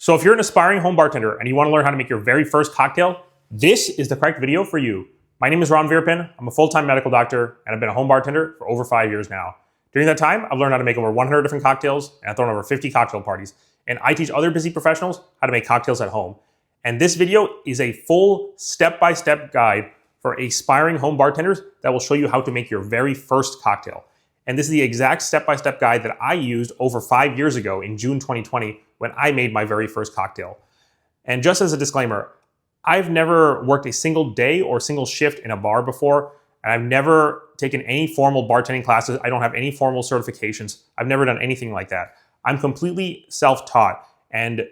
So if you're an aspiring home bartender and you want to learn how to make your very first cocktail, this is the correct video for you. My name is Ron Veerpin. I'm a full-time medical doctor and I've been a home bartender for over 5 years now. During that time, I've learned how to make over 100 different cocktails and I've thrown over 50 cocktail parties. And I teach other busy professionals how to make cocktails at home. And this video is a full step-by-step guide for aspiring home bartenders that will show you how to make your very first cocktail. And this is the exact step-by-step guide that I used over 5 years ago in June 2020 when I made my very first cocktail. And just as a disclaimer, I've never worked a single day or single shift in a bar before, and I've never taken any formal bartending classes. I don't have any formal certifications. I've never done anything like that. I'm completely self-taught, and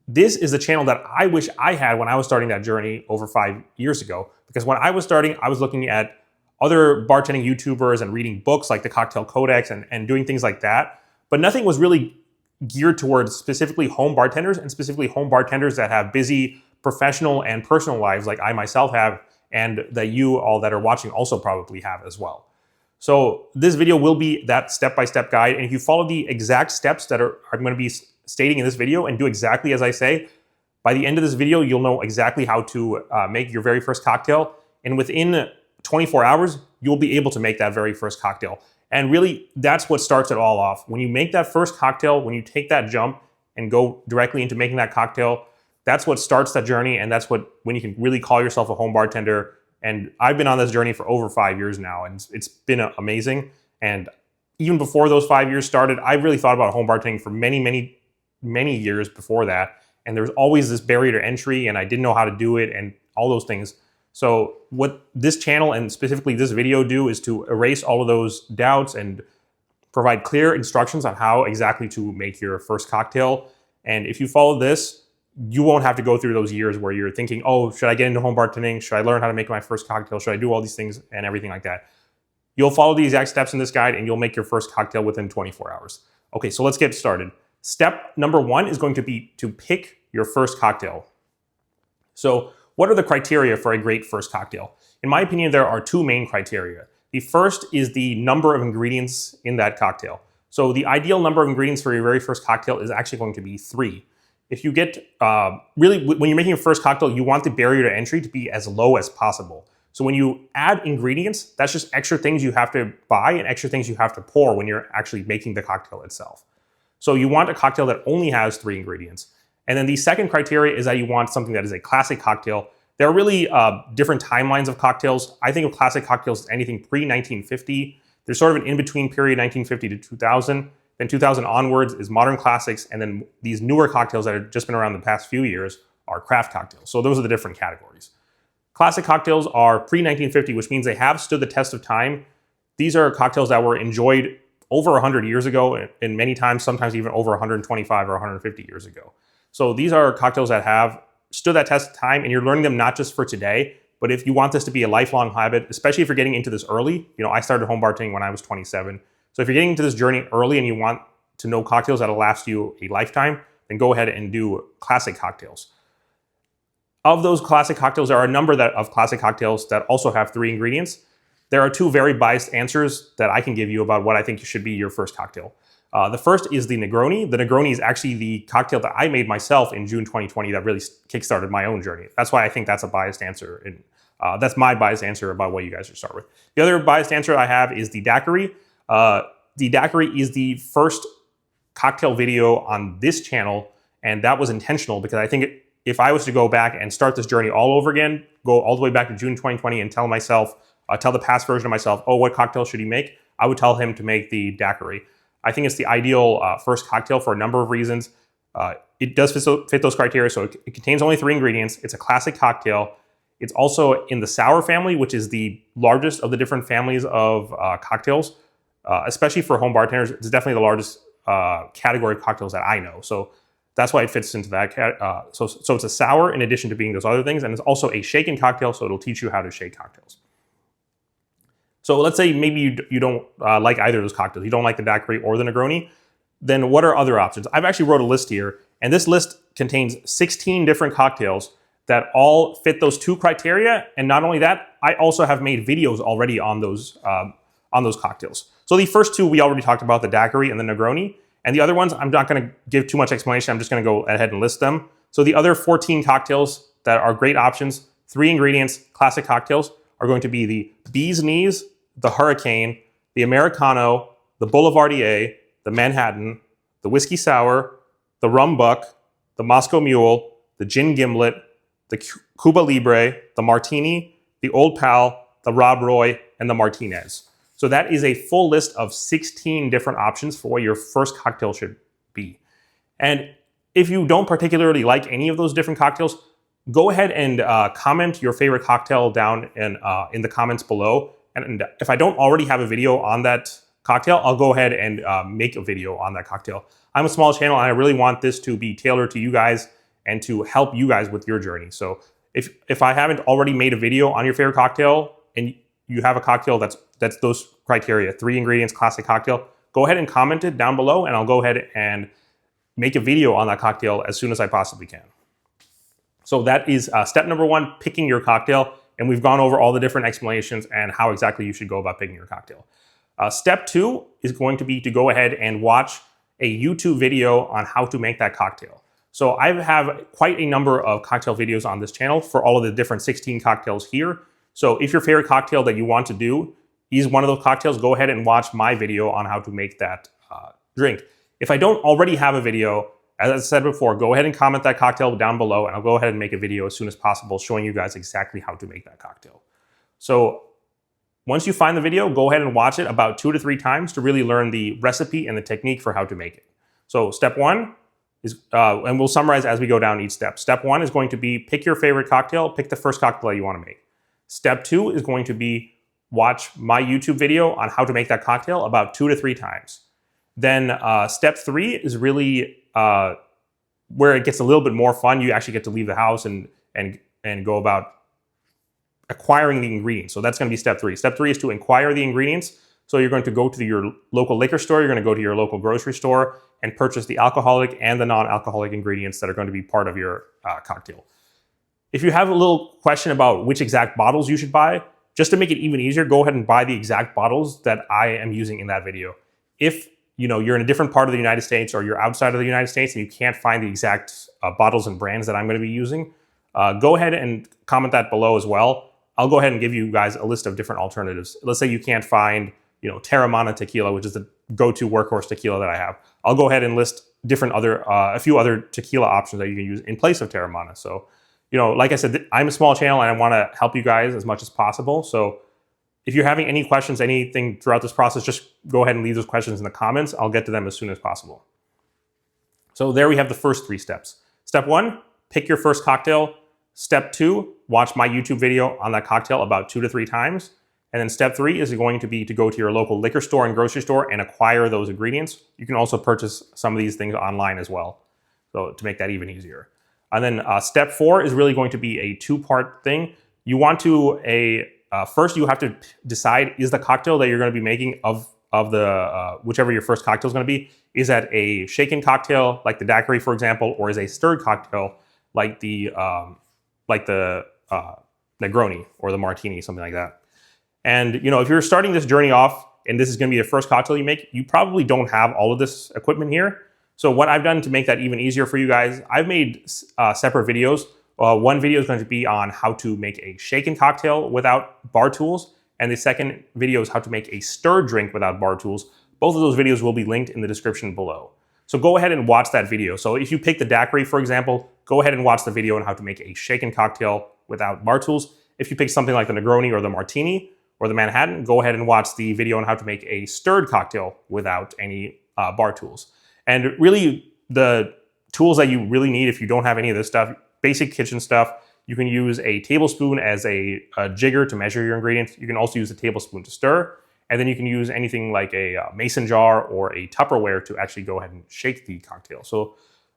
this is the channel that I wish I had when I was starting that journey over 5 years ago. Because when I was starting, I was looking at other bartending YouTubers and reading books like the Cocktail Codex and doing things like that. But nothing was really geared towards specifically home bartenders and specifically home bartenders that have busy professional and personal lives like I myself have, and that you all that are watching also probably have as well. So this video will be that step-by-step guide. And if you follow the exact steps that I'm going to be stating in this video and do exactly as I say, by the end of this video, you'll know exactly how to make your very first cocktail. And within 24 hours, you'll be able to make that very first cocktail. And really, that's what starts it all off. When you make that first cocktail, when you take that jump and go directly into making that cocktail, that's what starts that journey. And that's when you can really call yourself a home bartender. And I've been on this journey for over 5 years now, and it's been amazing. And even before those 5 years started, I really thought about home bartending for many years before that. And there was always this barrier to entry, and I didn't know how to do it and all those things. So what this channel and specifically this video do is to erase all of those doubts and provide clear instructions on how exactly to make your first cocktail. And if you follow this, you won't have to go through those years where you're thinking, oh, should I get into home bartending? Should I learn how to make my first cocktail? Should I do all these things and everything like that? You'll follow the exact steps in this guide and you'll make your first cocktail within 24 hours. Okay, so let's get started. Step number one is going to be to pick your first cocktail. So what are the criteria for a great first cocktail? In my opinion, there are two main criteria. The first is the number of ingredients in that cocktail. So the ideal number of ingredients for your very first cocktail is actually going to be 3. If you get, really, when you're making your first cocktail, you want the barrier to entry to be as low as possible. So when you add ingredients, that's just extra things you have to buy and extra things you have to pour when you're actually making the cocktail itself. So you want a cocktail that only has 3 ingredients. And then the second criteria is that you want something that is a classic cocktail. There are really different timelines of cocktails. I think of classic cocktails as anything pre-1950. There's sort of an in-between period, 1950 to 2000. Then 2000 onwards is modern classics. And then these newer cocktails that have just been around the past few years are craft cocktails. So those are the different categories. Classic cocktails are pre-1950, which means they have stood the test of time. These are cocktails that were enjoyed over 100 years ago, and many times, sometimes even over 125 or 150 years ago. So these are cocktails that have stood that test of time, and you're learning them not just for today, but if you want this to be a lifelong habit, especially if you're getting into this early. I started home bartending when I was 27. So if you're getting into this journey early and you want to know cocktails that'll last you a lifetime, then go ahead and do classic cocktails. Of those classic cocktails, there are a number of classic cocktails that also have 3 ingredients. There are 2 very biased answers that I can give you about what I think should be your first cocktail. The first is the Negroni. The Negroni is actually the cocktail that I made myself in June 2020 that really kickstarted my own journey. That's why I think that's a biased answer. And that's my biased answer about what you guys should start with. The other biased answer I have is the daiquiri. The daiquiri is the first cocktail video on this channel, and that was intentional because I think if I was to go back and start this journey all over again, go all the way back to June 2020 and tell the past version of myself, oh, what cocktail should he make? I would tell him to make the daiquiri. I think it's the ideal first cocktail for a number of reasons. It does fit those criteria, so it contains only 3 ingredients. It's a classic cocktail. It's also in the sour family, which is the largest of the different families of cocktails, especially for home bartenders. It's definitely the largest category of cocktails that I know. So that's why it fits into that. So it's a sour in addition to being those other things, and it's also a shaken cocktail, so it'll teach you how to shake cocktails. So let's say maybe you don't like either of those cocktails. You don't like the daiquiri or the Negroni. Then what are other options? I've actually wrote a list here, and this list contains 16 different cocktails that all fit those 2 criteria. And not only that, I also have made videos already on those cocktails. So the first 2 we already talked about, the daiquiri and the Negroni. And the other ones, I'm not going to give too much explanation. I'm just going to go ahead and list them. So the other 14 cocktails that are great options, 3 ingredients, classic cocktails, are going to be the Bee's Knees, the Hurricane, the Americano, the Boulevardier, the Manhattan, the Whiskey Sour, the Rum Buck, the Moscow Mule, the Gin Gimlet, the Cuba Libre, the Martini, the Old Pal, the Rob Roy, and the Martinez. So that is a full list of 16 different options for what your first cocktail should be. And if you don't particularly like any of those different cocktails, go ahead and comment your favorite cocktail down in the comments below. And if I don't already have a video on that cocktail, I'll go ahead and make a video on that cocktail. I'm a small channel and I really want this to be tailored to you guys and to help you guys with your journey. So if I haven't already made a video on your favorite cocktail and you have a cocktail that's those criteria, 3 ingredients, classic cocktail, go ahead and comment it down below and I'll go ahead and make a video on that cocktail as soon as I possibly can. So that is step number 1, picking your cocktail. And we've gone over all the different explanations and how exactly you should go about picking your cocktail. Step 2 is going to be to go ahead and watch a YouTube video on how to make that cocktail. So I have quite a number of cocktail videos on this channel for all of the different 16 cocktails here. So if your favorite cocktail that you want to do is one of those cocktails, go ahead and watch my video on how to make that drink. If I don't already have a video, as I said before, go ahead and comment that cocktail down below and I'll go ahead and make a video as soon as possible showing you guys exactly how to make that cocktail. So once you find the video, go ahead and watch it about 2 to 3 times to really learn the recipe and the technique for how to make it. So step 1 is, and we'll summarize as we go down each step. Step 1 is going to be pick your favorite cocktail, pick the first cocktail you want to make. Step 2 is going to be watch my YouTube video on how to make that cocktail about 2 to 3 times. Then step 3 is really where it gets a little bit more fun. You actually get to leave the house and go about acquiring the ingredients. So that's going to be step 3. Step 3 is to acquire the ingredients. So you're going to go to your local liquor store, you're going to go to your local grocery store and purchase the alcoholic and the non-alcoholic ingredients that are going to be part of your cocktail. If you have a little question about which exact bottles you should buy, just to make it even easier, go ahead and buy the exact bottles that I am using in that video. If you're in a different part of the United States or you're outside of the United States and you can't find the exact bottles and brands that I'm going to be using, go ahead and comment that below as well. I'll go ahead and give you guys a list of different alternatives. Let's say you can't find, Terramana tequila, which is the go-to workhorse tequila that I have. I'll go ahead and list a few other tequila options that you can use in place of Terramana. So, like I said, I'm a small channel and I want to help you guys as much as possible. So if you're having any questions, anything throughout this process, just go ahead and leave those questions in the comments. I'll get to them as soon as possible. So there we have the first 3 steps. Step 1, pick your first cocktail. Step 2, watch my YouTube video on that cocktail about 2 to 3 times. And then step 3 is going to be to go to your local liquor store and grocery store and acquire those ingredients. You can also purchase some of these things online as well, so to make that even easier. And then step 4 is really going to be a 2-part thing. You want to first, you have to decide, is the cocktail that you're going to be making of the whichever your first cocktail is going to be, is that a shaken cocktail like the daiquiri, for example, or is a stirred cocktail like the Negroni or the Martini, something like that. And if you're starting this journey off and this is going to be the first cocktail you make, you probably don't have all of this equipment here. So what I've done to make that even easier for you guys, I've made separate videos. One video is going to be on how to make a shaken cocktail without bar tools. And the second video is how to make a stirred drink without bar tools. Both of those videos will be linked in the description below. So go ahead and watch that video. So if you pick the daiquiri, for example, go ahead and watch the video on how to make a shaken cocktail without bar tools. If you pick something like the Negroni or the Martini or the Manhattan, go ahead and watch the video on how to make a stirred cocktail without any bar tools. And really, the tools that you really need if you don't have any of this stuff, basic kitchen stuff, you can use a tablespoon as a jigger to measure your ingredients. You can also use a tablespoon to stir. And then you can use anything like a mason jar or a Tupperware to actually go ahead and shake the cocktail. So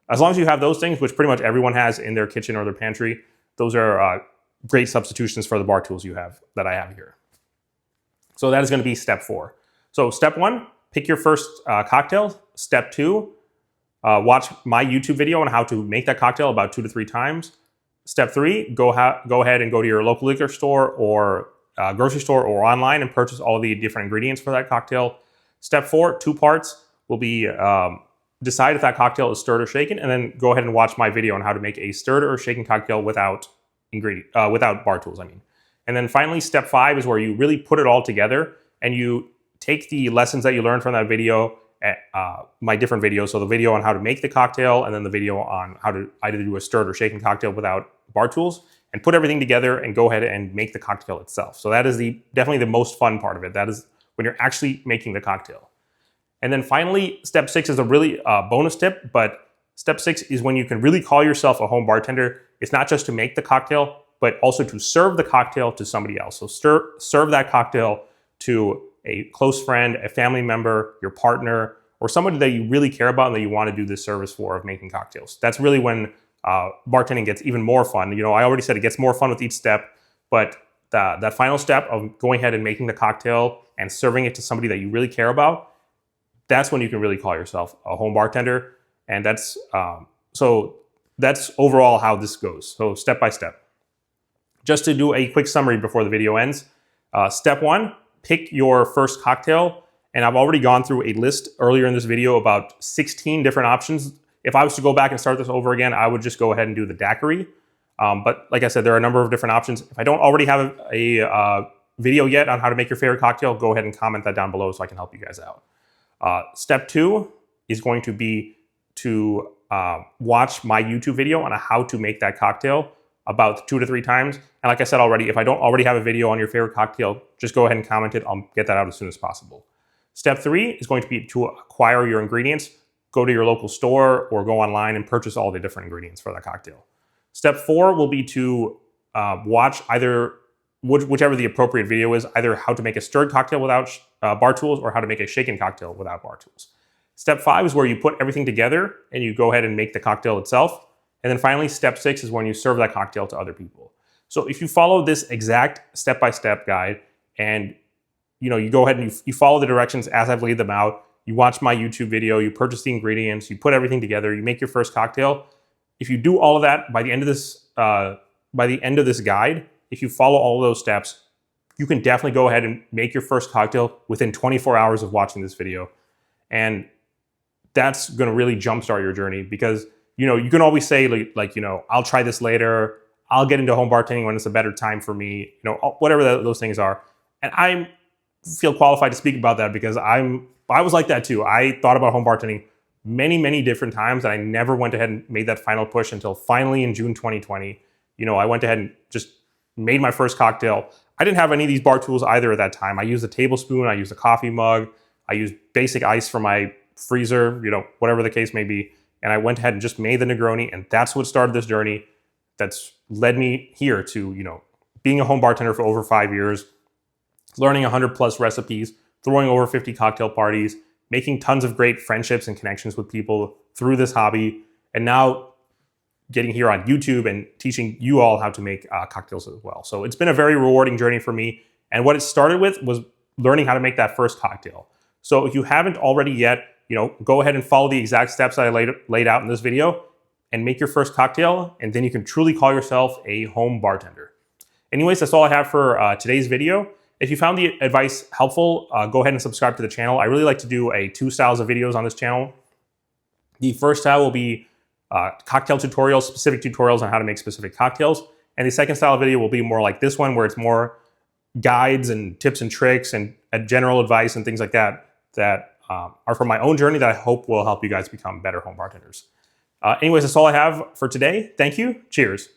as long as you have those things, which pretty much everyone has in their kitchen or their pantry, those are great substitutions for the bar tools that I have here. So that is going to be step 4. So step 1, pick your first cocktail. Step 2, watch my YouTube video on how to make that cocktail about 2 to 3 times. Step 3, go ahead and go to your local liquor store or grocery store or online and purchase all the different ingredients for that cocktail. Step 4, 2 parts, will be decide if that cocktail is stirred or shaken, and then go ahead and watch my video on how to make a stirred or shaken cocktail without without bar tools, I mean. And then finally, step 5 is where you really put it all together and you take the lessons that you learned from that video, my different videos, so the video on how to make the cocktail and then the video on how to either do a stirred or shaken cocktail without bar tools, and put everything together and go ahead and make the cocktail itself. So that is definitely the most fun part of it. That is when you're actually making the cocktail. And then finally, step 6 is a really bonus tip, but step 6 is when you can really call yourself a home bartender. It's not just to make the cocktail, but also to serve the cocktail to somebody else. So serve that cocktail to a close friend, a family member, your partner, or somebody that you really care about and that you want to do this service for of making cocktails. That's really when bartending gets even more fun. You know, I already said it gets more fun with each step, but that final step of going ahead and making the cocktail and serving it to somebody that you really care about, that's when you can really call yourself a home bartender. And that's overall how this goes. So step by step. Just to do a quick summary before the video ends. Step 1, pick your first cocktail. And I've already gone through a list earlier in this video about 16 different options. If I was to go back and start this over again, I would just go ahead and do the daiquiri. But like I said, there are a number of different options. If I don't already have a video yet on how to make your favorite cocktail, go ahead and comment that down below so I can help you guys out. Step 2 is going to be to watch my YouTube video on how to make that cocktail about 2 to 3 times. And like I said already, if I don't already have a video on your favorite cocktail, just go ahead and comment it. I'll get that out as soon as possible. Step 3 is going to be to acquire your ingredients. Go to your local store or go online and purchase all the different ingredients for that cocktail. Step 4 will be to watch either whichever the appropriate video is, either how to make a stirred cocktail without bar tools or how to make a shaken cocktail without bar tools. Step 5 is where you put everything together and you go ahead and make the cocktail itself. And then finally, step 6 is when you serve that cocktail to other people. So if you follow this exact step-by-step guide and you go ahead and you follow the directions as I've laid them out, you watch my YouTube video, you purchase the ingredients, you put everything together, you make your first cocktail. If you do all of that by the end of this guide, if you follow all of those steps, you can definitely go ahead and make your first cocktail within 24 hours of watching this video. And that's going to really jumpstart your journey because, you can always say I'll try this later. I'll get into home bartending when it's a better time for me, whatever those things are. And I feel qualified to speak about that because I was like that too. I thought about home bartending many, many different times and I never went ahead and made that final push until finally in June 2020, I went ahead and just made my first cocktail. I didn't have any of these bar tools either at that time. I used a tablespoon, I used a coffee mug, I used basic ice from my freezer, whatever the case may be. And I went ahead and just made the Negroni, and that's what started this journey that's led me here to, being a home bartender for over 5 years, learning 100+ recipes, throwing over 50 cocktail parties, making tons of great friendships and connections with people through this hobby, and now getting here on YouTube and teaching you all how to make cocktails as well. So it's been a very rewarding journey for me. And what it started with was learning how to make that first cocktail. So if you haven't already yet, go ahead and follow the exact steps that I laid out in this video and make your first cocktail, and then you can truly call yourself a home bartender. Anyways, that's all I have for today's video. If you found the advice helpful, go ahead and subscribe to the channel. I really like to do 2 styles of videos on this channel. The first style will be cocktail tutorials, specific tutorials on how to make specific cocktails. And the second style of video will be more like this one, where it's more guides and tips and tricks and general advice and things like that are from my own journey that I hope will help you guys become better home bartenders. Anyways, that's all I have for today. Thank you. Cheers.